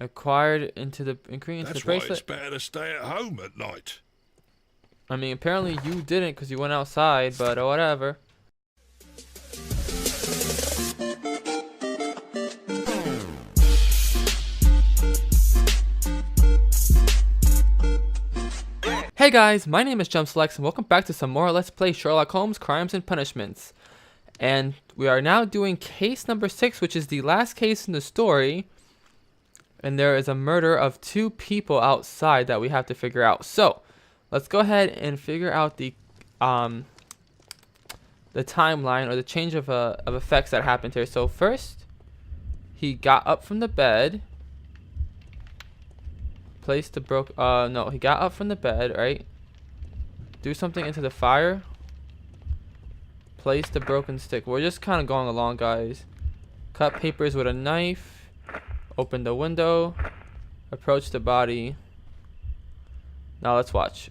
Acquired into the ingredients of That's the why bracelet. it's better to stay at home at night. I mean, apparently you didn't because you went outside, but whatever. Hey guys, my name is JemSoulex and welcome back to some more Let's Play Sherlock Holmes Crimes and Punishments. And we are now doing case number 6, which is the last case in the story. And there is a murder of 2 people outside that we have to figure out. So, let's go ahead and figure out the timeline or the change of effects that happened here. So first, he got up from the bed. Placed the no, he got up from the bed, right? Do something into the fire. Place the broken stick. We're just kind of going along, guys. Cut papers with a knife. Open the window. Approach the body. Now let's watch.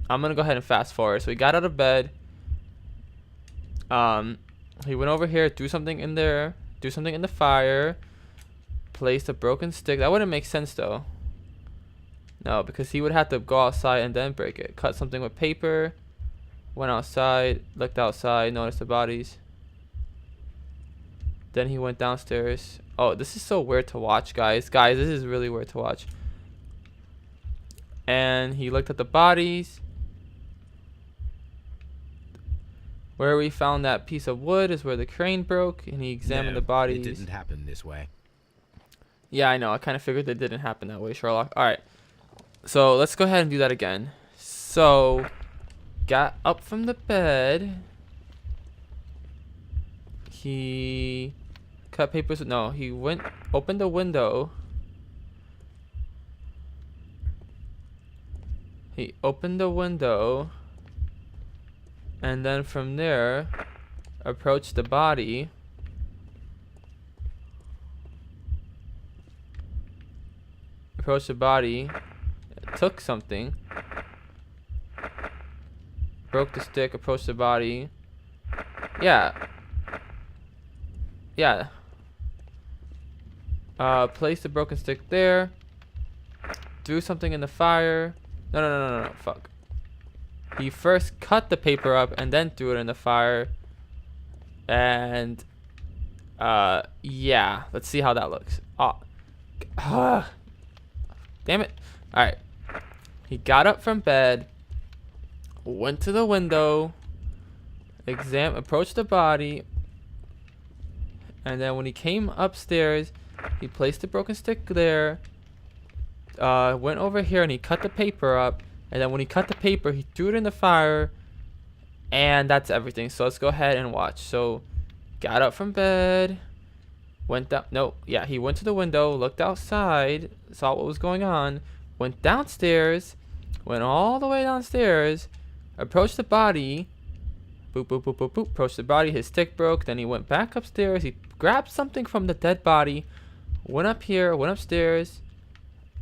I'm gonna go ahead and fast forward. So he got out of bed. He went over here, do something in there, do something in the fire. Place a broken stick. That wouldn't make sense though. No, because he would have to go outside and then break it. Cut something with paper. Went outside, looked outside, noticed the bodies. Then he went downstairs. Oh, this is so weird to watch, guys. Guys, this is really weird to watch. And he looked at the bodies. Where we found that piece of wood is where the crane broke, and he examined the bodies. It didn't happen this way. Yeah, I know. I kind of figured it didn't happen that way, Sherlock. All right. So let's go ahead and do that again. So, got up from the bed. He cut papers. No, he went, opened the window. He opened the window. And then from there, approached the body. Approached the body. Took something. Broke the stick, approached the body. Yeah. Yeah. Placed the broken stick there. Threw something in the fire. No, fuck. He first cut the paper up and then threw it in the fire. And yeah, let's see how that looks. Damn it. All right. He got up from bed, went to the window, approached the body, and then when he came upstairs, he placed the broken stick there, went over here and he cut the paper up, and then when he cut the paper, he threw it in the fire, and that's everything. So let's go ahead and watch. So, got up from bed, went down, no, yeah, he went to the window, looked outside, saw what was going on, went downstairs, went all the way downstairs, approached the body, boop, boop, boop, boop, boop, approached the body, his stick broke, then he went back upstairs, he grabbed something from the dead body, went up here, went upstairs,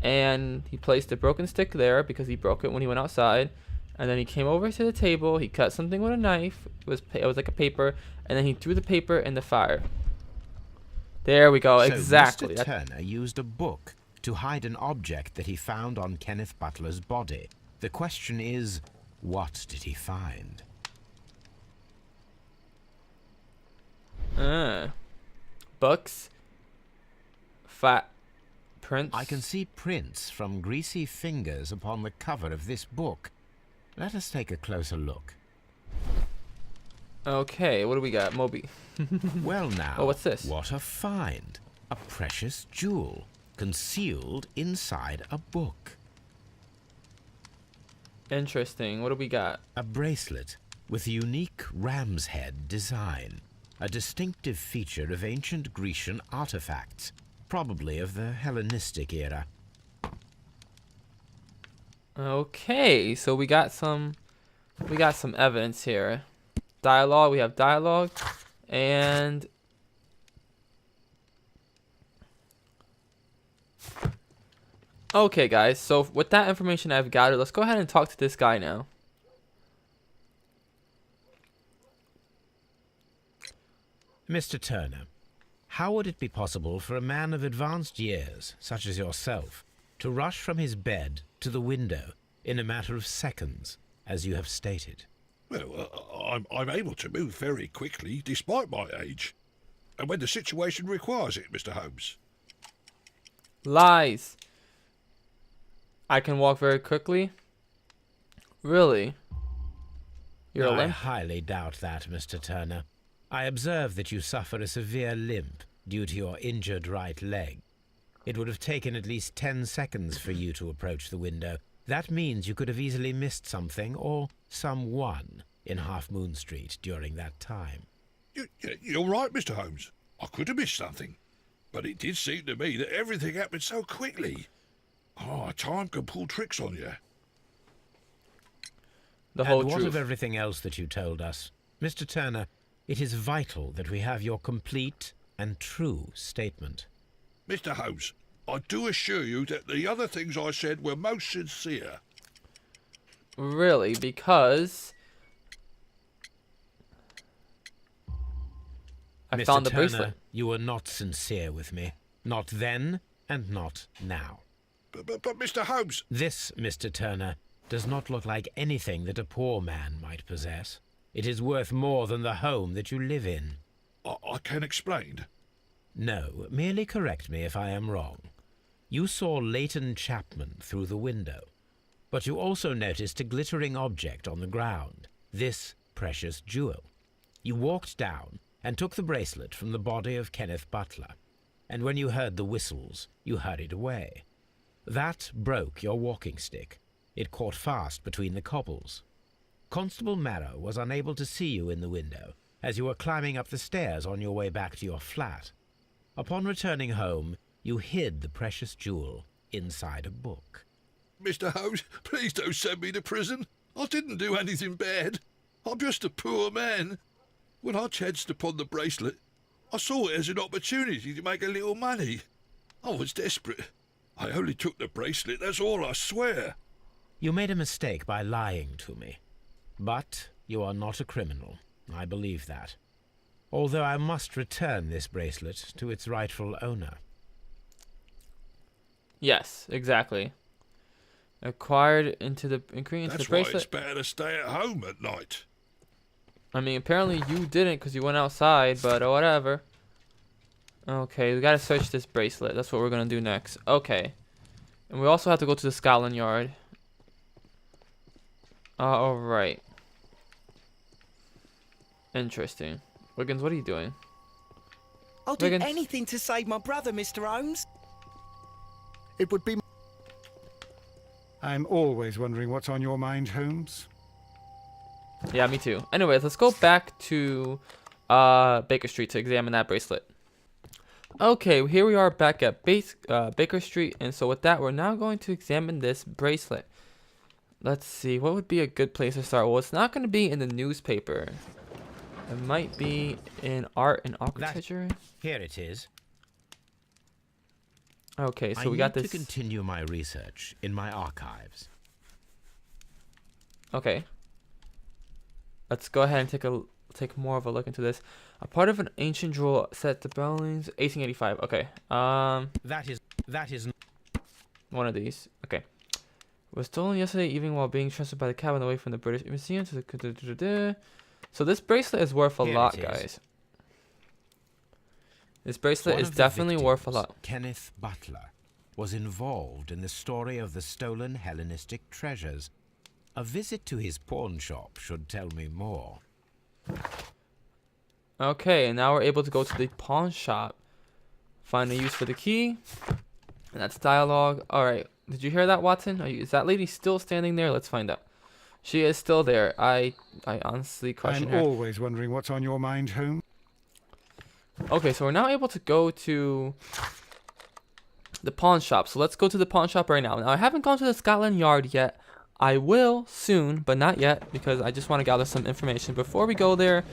and he placed the broken stick there because he broke it when he went outside, and then he came over to the table, he cut something with a knife, it was like a paper, and then he threw the paper in the fire. There we go, So exactly. Mr. Turner used a book to hide an object that he found on Kenneth Butler's body. The question is, what did he find? Books. Fat prints. I can see prints from greasy fingers upon the cover of this book. Let us take a closer look. Okay, what do we got? Moby. Well now, Oh, what's this? What a find. A precious jewel concealed inside a book. Interesting. What do we got? A bracelet with a unique ram's head design. A distinctive feature of ancient Grecian artifacts, probably of the Hellenistic era. Okay, so we got some evidence here. Dialogue, we have dialogue, and okay, guys, so with that information I've gathered, let's go ahead and talk to this guy now. Mr. Turner, How would it be possible for a man of advanced years, such as yourself, to rush from his bed to the window in a matter of seconds, as you have stated? Well, I'm able to move very quickly, despite my age. And when the situation requires it, Mr. Holmes. Lies. I can walk very quickly. Really? You're a I limp? highly doubt that, Mr. Turner. I observe that you suffer a severe limp due to your injured right leg. It would have taken at least 10 seconds for you to approach the window. That means you could have easily missed something or someone in Half Moon Street during that time. You're right, Mr. Holmes. I could have missed something. But it did seem to me that everything happened so quickly. Oh, time can pull tricks on you. The whole And what truth. of everything else that you told us? Mr. Turner, it is vital that we have your complete and true statement. Mr. Holmes, I do assure you that the other things I said were most sincere. Really? Because I Mr. found the Turner, bracelet. you were not sincere with me. Not then and not now. But Mr. Holmes, This, Mr. Turner, does not look like anything that a poor man might possess. It is worth more than the home that you live in. I can explain. No, merely correct me if I am wrong. You saw Leighton Chapman through the window, but you also noticed a glittering object on the ground, this precious jewel. You walked down and took the bracelet from the body of Kenneth Butler, and when you heard the whistles, you hurried away. That broke your walking stick. It caught fast between the cobbles. Constable Marrow was unable to see you in the window as you were climbing up the stairs on your way back to your flat. Upon returning home, you hid the precious jewel inside a book. Mr. Holmes, please don't send me to prison. I didn't do anything bad. I'm just a poor man. When I chanced upon the bracelet, I saw it as an opportunity to make a little money. I was desperate. I only took the bracelet, that's all, I swear. You made a mistake by lying to me. But you are not a criminal. I believe that. Although I must return this bracelet to its rightful owner. Yes, exactly. Acquired into the ingredients of That's the why it's bracelet. better to stay at home at night. I mean, apparently you didn't because you went outside, but whatever. Okay, we gotta search this bracelet. That's what we're gonna do next. Okay. And we also have to go to the Scotland Yard. Alright. Interesting. Wiggins, what are you doing? I'll do Wiggins. anything to save my brother, Mr. Holmes. It would be... I'm always wondering what's on your mind, Holmes. Yeah, me too. Anyways, let's go back to Baker Street to examine that bracelet. Okay, here we are back at Baker Street, and so with that, we're now going to examine this bracelet. Let's see, what would be a good place to start? Well, it's not going to be in the newspaper. It might be in art and architecture. Here it is. Okay, so I we got need this. to continue my research in my archives. Okay. Let's go ahead and take more of a look into this. A part of an ancient jewel set to Bellings, 1885. Okay. That is One of these. Okay. Was stolen yesterday evening while being transferred by the cabin away from the British Museum to the. So this bracelet is worth a Here lot, it is. guys. This bracelet One is of the definitely worth a victims, lot. Kenneth Butler was involved in the story of the stolen Hellenistic treasures. A visit to his pawn shop should tell me more. Okay, and now we're able to go to the pawn shop. Find a use for the key. And that's dialogue. Alright, did you hear that, Watson? Is that lady still standing there? Let's find out. She is still there. I honestly question I'm her. always wondering what's on your mind, Holmes. Okay, so we're now able to go to the pawn shop. So let's go to the pawn shop right now. Now, I haven't gone to the Scotland Yard yet. I will soon, but not yet, because I just want to gather some information before we go there.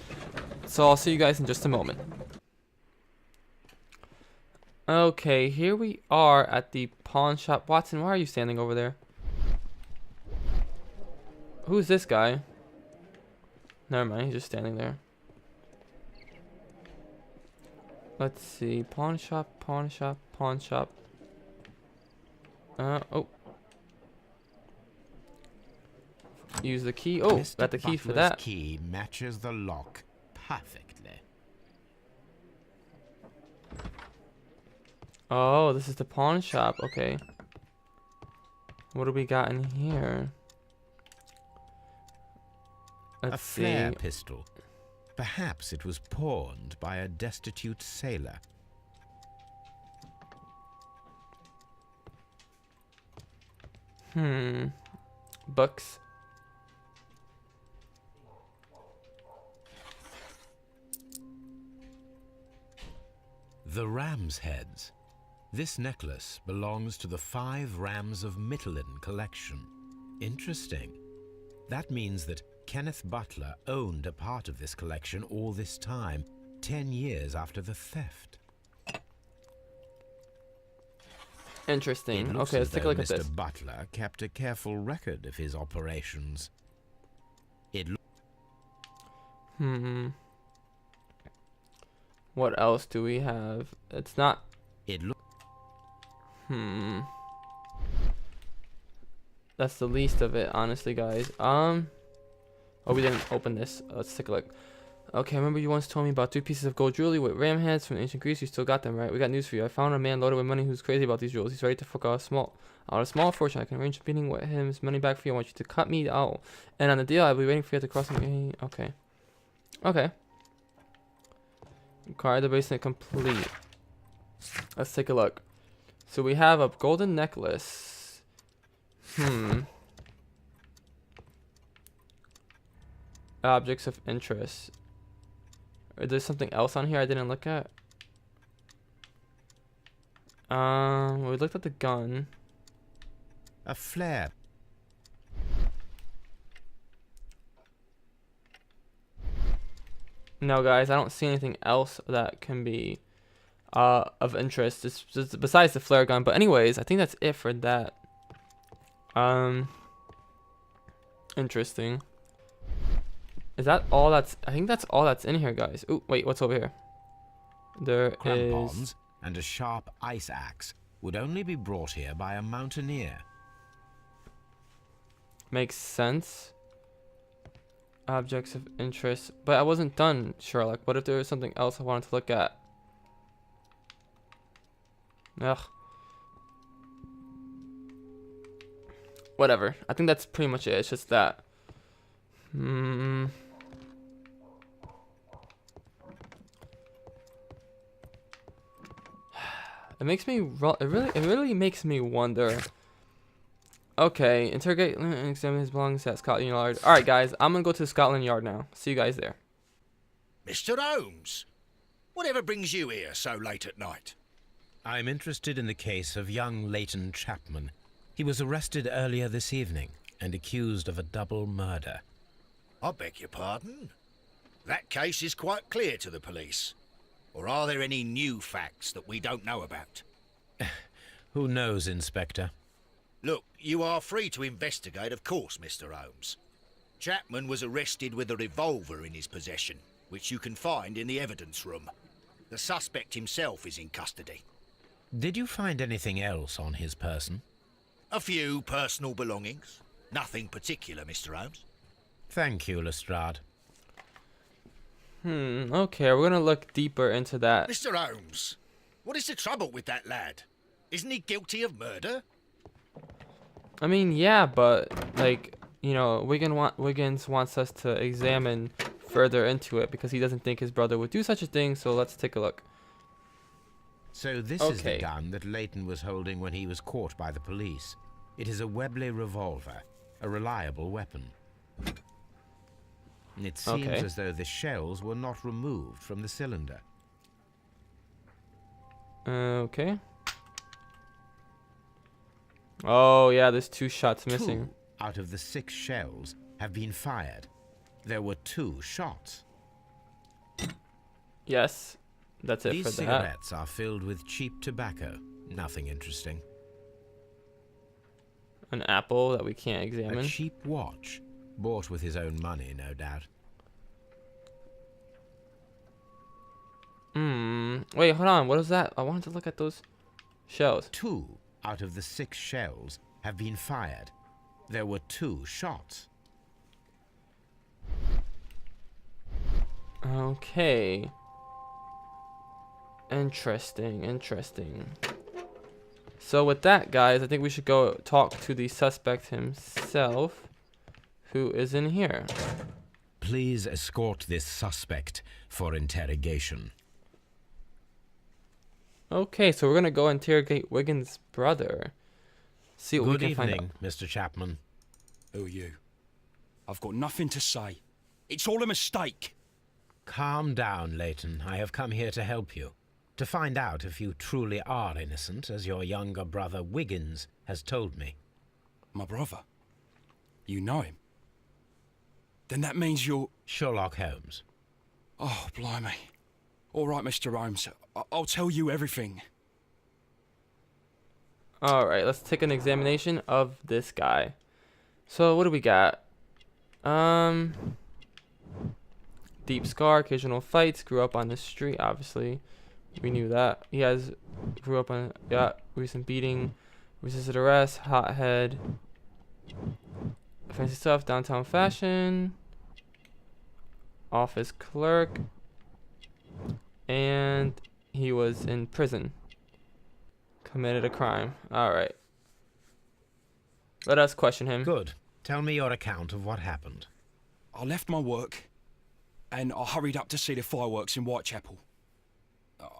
So I'll see you guys in just a moment. Okay, here we are at the pawn shop. Watson, why are you standing over there? Who's this guy? Never mind, he's just standing there. Let's see. Pawn shop, pawn shop, pawn shop. Oh. Use the key. Oh, Mr. got the key for Butler's that. key matches the lock perfectly. Oh, this is the pawn shop. Okay. What do we got in here? Let's A flare see. pistol. Perhaps it was pawned by a destitute sailor. Books. The ram's heads. This necklace belongs to the 5 Rams of Mittelin collection. Interesting. That means that Kenneth Butler owned a part of this collection all this time, 10 years after the theft. Interesting. It looks Okay, let's as take a though look at Mr. this. Butler kept a careful record of his operations. It What else do we have? It's not. looked That's the least of it, honestly, guys. Oh, we didn't open this. Let's take a look. Okay, remember you once told me about 2 pieces of gold jewelry with ram heads from ancient Greece. You still got them, right? We got news for you. I found a man loaded with money who's crazy about these jewels. He's ready to fork out a small fortune. I can arrange a meeting with him. His money back for you. I want you to cut me out. And on the deal, I'll be waiting for you to cross me. Okay. Okay. Acquire the bracelet complete. Let's take a look. So we have a golden necklace. Objects of interest. Is there something else on here I didn't look at? We looked at the gun. a flare. No, guys, I don't see anything else that can be of interest just besides the flare gun. But anyways, I think that's it for that. Interesting. Is that all that's... I think that's all that's in here, guys. Oh, wait, what's over here? There Crampons is... and a sharp ice axe would only be brought here by a mountaineer. Makes sense. Objects of interest. But I wasn't done, Sherlock. What if there was something else I wanted to look at? Ugh. Whatever. I think that's pretty much it. It's just that. It makes me... It really makes me wonder... Okay, interrogate and examine his belongings at Scotland Yard. Alright, guys, I'm gonna go to Scotland Yard now. See you guys there. Mr. Holmes, whatever brings you here so late at night? I'm interested in the case of young Leighton Chapman. He was arrested earlier this evening and accused of a double murder. I beg your pardon? That case is quite clear to the police. Or are there any new facts that we don't know about? Who knows, Inspector? Look, you are free to investigate, of course, Mr. Holmes. Chapman was arrested with a revolver in his possession, which you can find in the evidence room. The suspect himself is in custody. Did you find anything else on his person? A few personal belongings. Nothing particular, Mr. Holmes. Thank you, Lestrade. Okay, we're gonna look deeper into that. Mr. Holmes, what is the trouble with that lad? Isn't he guilty of murder? I mean, yeah, but, like, you know, Wiggins wants us to examine further into it because he doesn't think his brother would do such a thing, so let's take a look. So this is the Okay. gun that Leighton was holding when he was caught by the police. It is a Webley revolver, a reliable weapon. It seems Okay. as though the shells were not removed from the cylinder. Okay. Oh, yeah, there's 2 shots missing. 2 out of the 6 shells have been fired. There were 2 shots. Yes, that's it These for that. cigarettes are filled with cheap tobacco. Nothing interesting. An apple that we can't A examine. cheap watch, bought with his own money, no doubt. Wait, hold on. What is that? I wanted to look at those shells. 2 out of the 6 shells have been fired. There were 2 shots. Okay. Interesting. So with that, guys, I think we should go talk to the suspect himself, who is in here. Please escort this suspect for interrogation. Okay, so we're gonna go interrogate Wiggins' brother. See what we Good can find out. evening, Mr. Chapman. Who are you? I've got nothing to say. It's all a mistake. Calm down, Leighton. I have come here to help you. To find out if you truly are innocent, as your younger brother Wiggins has told me. My brother? You know him? Then that means you're... Sherlock Holmes. Oh, blimey. All right, Mr. Holmes. I'll tell you everything. Alright, let's take an examination of this guy. So what do we got? Deep scar, occasional fights, grew up on the street, obviously. We knew that. Grew up on, recent beating, resisted arrest, hothead, fancy stuff, downtown fashion, office clerk, and he was in prison. Committed a crime. Alright. Let us question him. Good. Tell me your account of what happened. I left my work and I hurried up to see the fireworks in Whitechapel.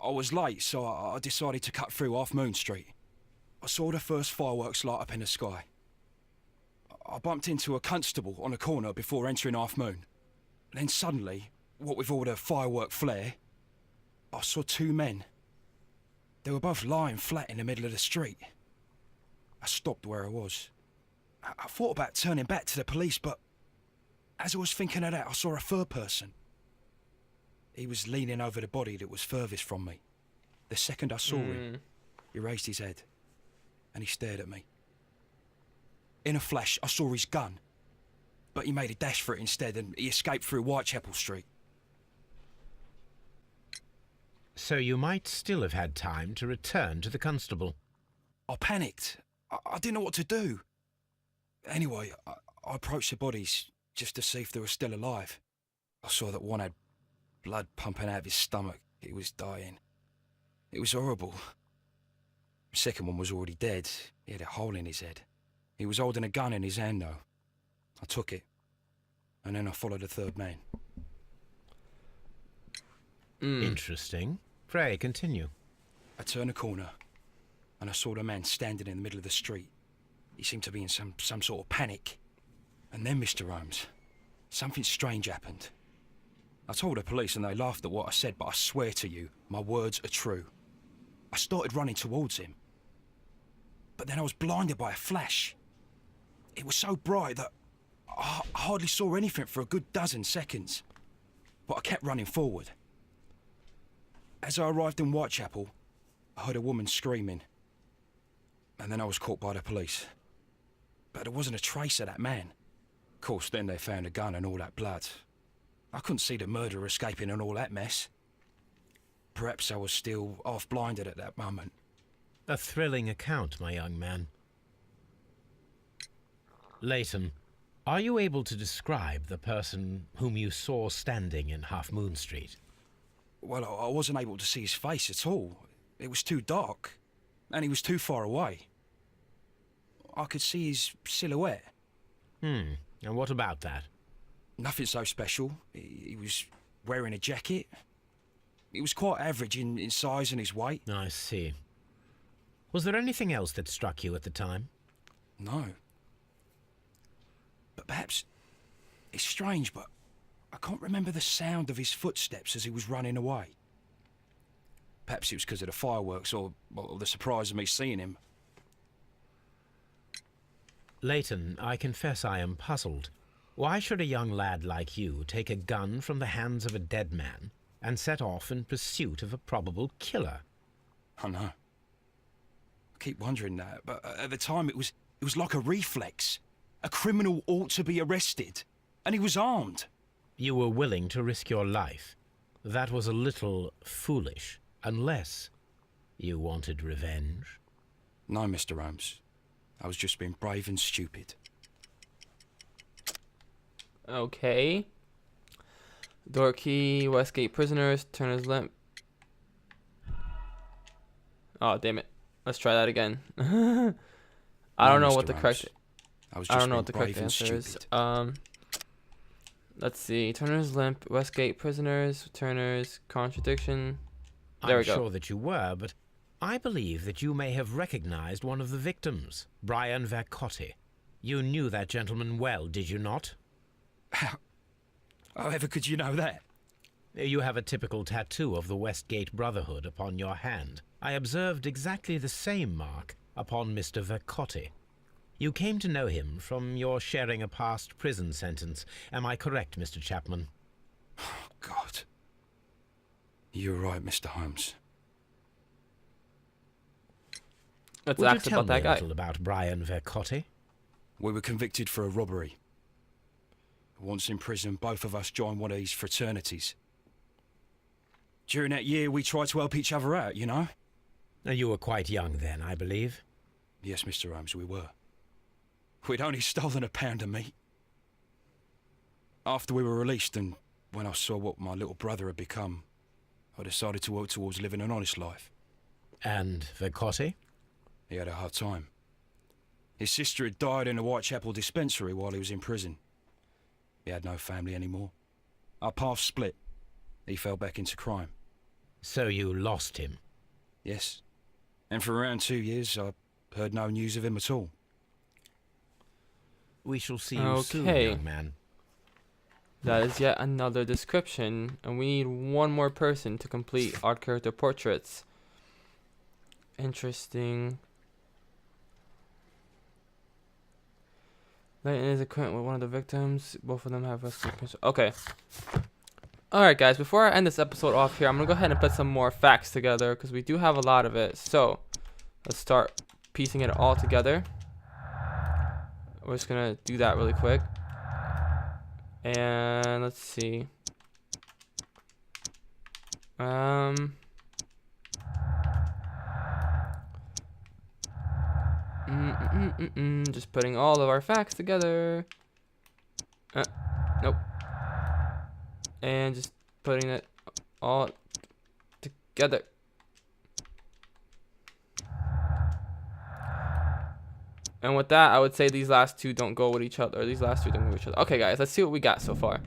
I was late, so I decided to cut through Half Moon Street. I saw the first fireworks light up in the sky. I bumped into a constable on a corner before entering Half Moon. Then suddenly, what with all the firework flare, I saw 2 men. They were both lying flat in the middle of the street. I stopped where I was. I thought about turning back to the police, but as I was thinking of that, I saw a third person. He was leaning over the body that was furthest from me. The second I saw him, he raised his head and he stared at me. In a flash, I saw his gun, but he made a dash for it instead and he escaped through Whitechapel Street. So you might still have had time to return to the constable. I panicked. I didn't know what to do. Anyway, I approached the bodies just to see if they were still alive. I saw that one had blood pumping out of his stomach. He was dying. It was horrible. The second one was already dead. He had a hole in his head. He was holding a gun in his hand, though. I took it, and then I followed the third man. Interesting. Pray, continue. I turned a corner, and I saw the man standing in the middle of the street. He seemed to be in some sort of panic. And then, Mr. Holmes, something strange happened. I told the police and they laughed at what I said, but I swear to you, my words are true. I started running towards him. But then I was blinded by a flash. It was so bright that I hardly saw anything for a good dozen seconds. But I kept running forward. As I arrived in Whitechapel, I heard a woman screaming. And then I was caught by the police. But there wasn't a trace of that man. Of course, then they found a gun and all that blood. I couldn't see the murderer escaping and all that mess. Perhaps I was still half-blinded at that moment. A thrilling account, my young man. Leighton, are you able to describe the person whom you saw standing in Half Moon Street? Well, I wasn't able to see his face at all. It was too dark, and he was too far away. I could see his silhouette. And what about that? Nothing so special. He was wearing a jacket. He was quite average in size and his weight. I see. Was there anything else that struck you at the time? No. But perhaps it's strange, but I can't remember the sound of his footsteps as he was running away. Perhaps it was because of the fireworks or the surprise of me seeing him. Leighton, I confess I am puzzled. Why should a young lad like you take a gun from the hands of a dead man and set off in pursuit of a probable killer? I know. I keep wondering that, but at the time it was like a reflex. A criminal ought to be arrested, and he was armed. You were willing to risk your life. that was a little foolish, unless you wanted revenge. No, Mr. Holmes. I was just being brave and stupid. Okay. Door key, Westgate prisoners, Turner's lamp. Oh, damn it. Let's try that again. I don't know what the correct... I don't know what the correct answer is. Let's see. Turner's lamp, Westgate prisoners, Turner's contradiction. There we go. I'm sure that you were, but I believe that you may have recognized one of the victims, Brian Vercotti. You knew that gentleman well, did you not? However could you know that? You have a typical tattoo of the Westgate Brotherhood upon your hand. I observed exactly the same mark upon Mr. Vercotti. You came to know him from your sharing a past prison sentence. Am I correct, Mr. Chapman? Oh, God. You're right, Mr. Holmes. Let's Would you ask tell about that me a guy. little about Brian Vercotti? We were convicted for a robbery. Once in prison, both of us joined one of these fraternities. During that year, we tried to help each other out, you know? You were quite young then, I believe. Yes, Mr. Holmes, we were. We'd only stolen a pound of meat. After we were released, and when I saw what my little brother had become, I decided to work towards living an honest life. And Vercotti? He had a hard time. His sister had died in a Whitechapel dispensary while he was in prison. He had no family anymore. Our paths split. He fell back into crime. So you lost him? Yes. And for around 2 years, I heard no news of him at all. We shall see you soon, Okay. young man. That is yet another description, and we need one more person to complete our character portraits. Interesting. Leighton is acquainted with one of the victims. Both of them have rescued. Okay. Alright, guys. Before I end this episode off here, I'm going to go ahead and put some more facts together, because we do have a lot of it. So, let's start piecing it all together. We're just going to do that really quick. And let's see. Just putting all of our facts together. Nope. And just putting it all together. And with that, I would say these last two don't go with each other. Or these last two don't go with each other. Okay, guys, let's see what we got so far.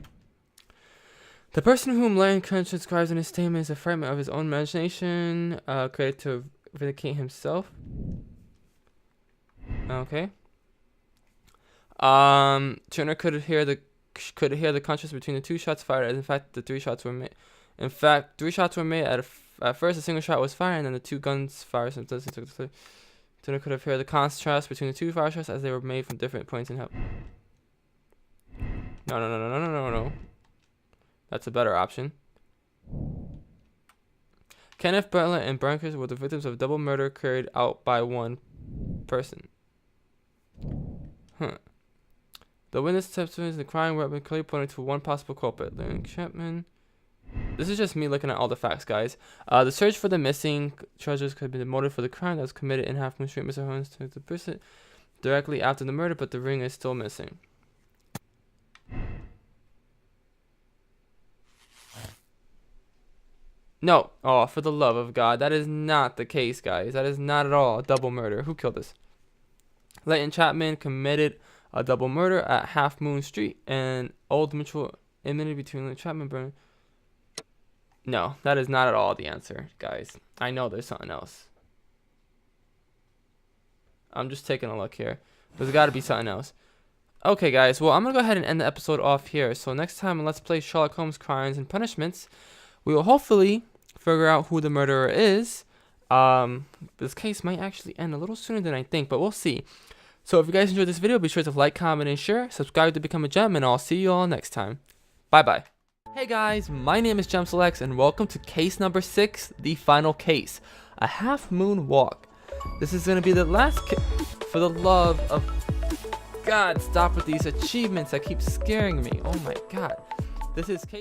The person whom Larry Crunch describes in his statement is a fragment of his own imagination, created to vindicate himself. Okay. Turner could hear the contrast between the two shots fired. In fact, the 3 shots were made. In fact, 3 shots were made. At first, a single shot was fired, and then the 2 guns fired. Turner could have heard the contrast between the 2 fire shots as they were made from different points in hell. No. That's a better option. Kenneth Butler and Brankers were the victims of double murder carried out by one person. The witness testimonies the crime were clearly pointing to one possible culprit, Larry Chapman. This is just me looking at all the facts, guys. The search for the missing treasures could be the motive for the crime that was committed in Half Moon Street. Mr. Holmes took the person directly after the murder, but the ring is still missing. No. Oh, for the love of God. That is not the case, guys. That is not at all a double murder. Who killed this? Leighton Chapman committed a double murder at Half Moon Street and Old Mutual Enmity between Leighton Chapman and Burnham. No, that is not at all the answer, guys. I know there's something else. I'm just taking a look here. There's got to be something else. Okay, guys. Well, I'm going to go ahead and end the episode off here. So next time, let's play Sherlock Holmes Crimes and Punishments. We will hopefully figure out who the murderer is. This case might actually end a little sooner than I think, but we'll see. So if you guys enjoyed this video, be sure to like, comment, and share. Subscribe to become a gem, and I'll see you all next time. Bye-bye. Hey guys, my name is JemSoulex, and welcome to case number 6, the final case. A Half Moon Walk. This is going to be the last for the love of God, stop with these achievements that keep scaring me. Oh my God. This is case